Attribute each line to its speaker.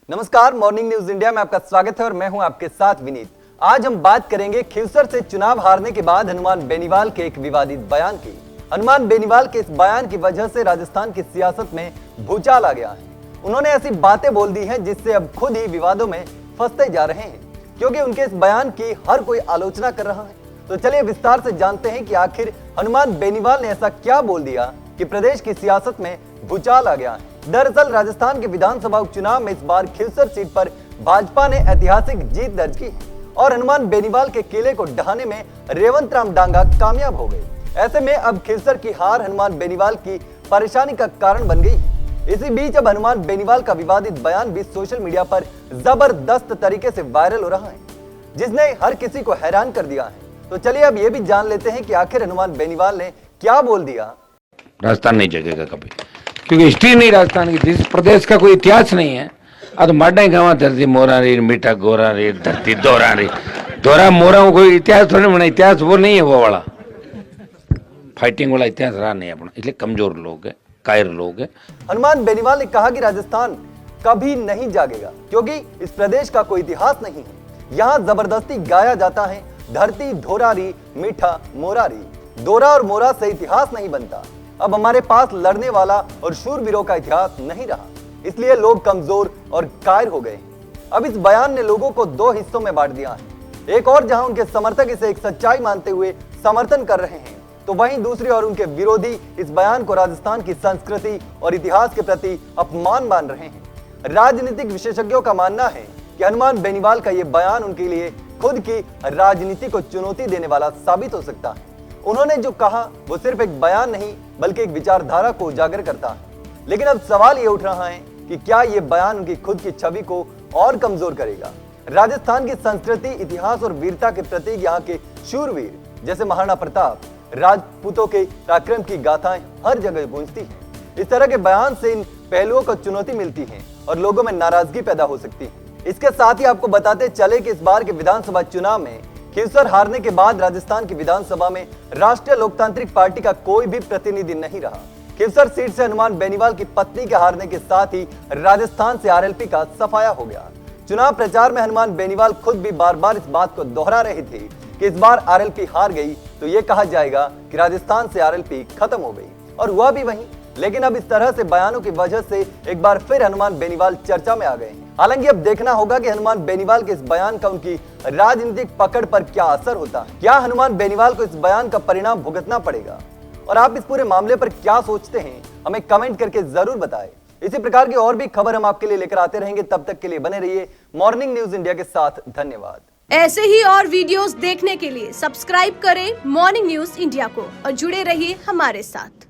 Speaker 1: नमस्कार, morning news India में आपका स्वागत है और मैं हूं आपके साथ विनीत। आज हम बात करेंगे खींवसर से चुनाव हारने के बाद हनुमान बेनीवाल के एक विवादित बयान की। हनुमान बेनीवाल के इस बयान की वजह से राजस्थान की सियासत में भूचाल आ गया है। उन्होंने ऐसी बातें बोल दी हैं जिससे अब खुद ही विवादों में फंसते जा रहे हैं, क्योंकि उनके इस बयान की हर कोई आलोचना कर रहा है। तो चलिए विस्तार से जानते हैं कि आखिर हनुमान बेनीवाल ने ऐसा क्या बोल दिया कि प्रदेश की सियासत में भूचाल आ गया है। दरअसल राजस्थान के विधानसभा उपचुनाव में इस बार खींवसर सीट पर भाजपा ने ऐतिहासिक जीत दर्ज की और हनुमान बेनीवाल के किले को ढहाने में रेवंत राम डांगा कामयाब हो गए। ऐसे में अब खींवसर की हार हनुमान बेनीवाल की परेशानी का कारण बन गई। इसी बीच अब हनुमान बेनीवाल का विवादित बयान भी सोशल मीडिया पर जबरदस्त तरीके से वायरल हो रहा है, जिसने हर किसी को हैरान कर दिया है। तो चलिए अब ये भी जान लेते हैं कि आखिर हनुमान बेनीवाल ने क्या बोल दिया।
Speaker 2: राजस्थान नहीं जगेगा कभी, क्योंकि हिस्ट्री नहीं राजस्थान की, जिस प्रदेश का कोई इतिहास नहीं है। अब माडा गाँव धरती मोरा रे मीठा गोरा रे धरती दोरा रे दोरा मोरा को कोई इतिहास थोड़ी बना। इतिहास वो नहीं है, वो वाला फाइटिंग वाला इतिहास रहा नहीं अपना, इसलिए कमजोर लोग है, कायर लोग है।
Speaker 1: हनुमान बेनीवाल ने कहा कि राजस्थान कभी नहीं जागेगा, क्योंकि इस प्रदेश का कोई इतिहास नहीं है। यहाँ जबरदस्ती गाया जाता है धरती धोरारी मीठा मोरारी, दोरा और मोरा से इतिहास नहीं बनता। अब हमारे पास लड़ने वाला और शूरवीरों का इतिहास नहीं रहा, इसलिए लोग कमजोर और कायर हो गए। अब इस बयान ने लोगों को दो हिस्सों में बांट दिया है। एक और जहां उनके समर्थक इसे एक सच्चाई मानते हुए समर्थन कर रहे हैं, तो वहीं दूसरी ओर उनके विरोधी इस बयान को राजस्थान की संस्कृति और इतिहास के प्रति अपमान मान रहे हैं। राजनीतिक विशेषज्ञों का मानना है कि हनुमान बेनीवाल का यह बयान उनके लिए खुद की राजनीति को चुनौती देने वाला साबित हो सकता है। उन्होंने जो कहा वो सिर्फ एक बयान नहीं बल्कि एक विचारधारा को उजागर करता है। लेकिन अब सवाल ये उठ रहा है कि क्या ये बयान उनकी खुद की छवि को और कमजोर करेगा। राजस्थान की संस्कृति, इतिहास और वीरता के प्रतीक यहाँ के शूरवीर जैसे महाराणा प्रताप, राजपूतों के पराक्रम की गाथाएं हर जगह गूंजती हैं। इस तरह के बयान से इन पहलुओं को चुनौती मिलती है और लोगों में नाराजगी पैदा हो सकती है। इसके साथ ही आपको बताते चले कि इस बार के विधानसभा चुनाव में खींवसर हारने के बाद राजस्थान की विधानसभा में राष्ट्रीय लोकतांत्रिक पार्टी का कोई भी प्रतिनिधि नहीं रहा। खींवसर सीट से हनुमान बेनीवाल की पत्नी के हारने के साथ ही राजस्थान से आरएलपी का सफाया हो गया। चुनाव प्रचार में हनुमान बेनीवाल खुद भी बार बार इस बात को दोहरा रहे थे कि इस बार आरएलपी हार गई तो ये कहा जाएगा कि राजस्थान से आरएलपी खत्म हो गई, और हुआ भी वही। लेकिन अब इस तरह से बयानों की वजह से एक बार फिर हनुमान बेनीवाल चर्चा में आ गए हैं। हालांकि अब देखना होगा कि हनुमान बेनीवाल के इस बयान का उनकी राजनीतिक पकड़ पर क्या असर होता है। क्या हनुमान बेनीवाल को इस बयान का परिणाम भुगतना पड़ेगा, और आप इस पूरे मामले पर क्या सोचते हैं हमें कमेंट करके जरूर बताएं। इसी प्रकार की और भी खबर हम आपके लिए लेकर आते रहेंगे। तब तक के लिए बने रहिए मॉर्निंग न्यूज इंडिया के साथ। धन्यवाद।
Speaker 3: ऐसे ही और वीडियोस देखने के लिए सब्सक्राइब करें मॉर्निंग न्यूज इंडिया को और जुड़े रहिए हमारे साथ।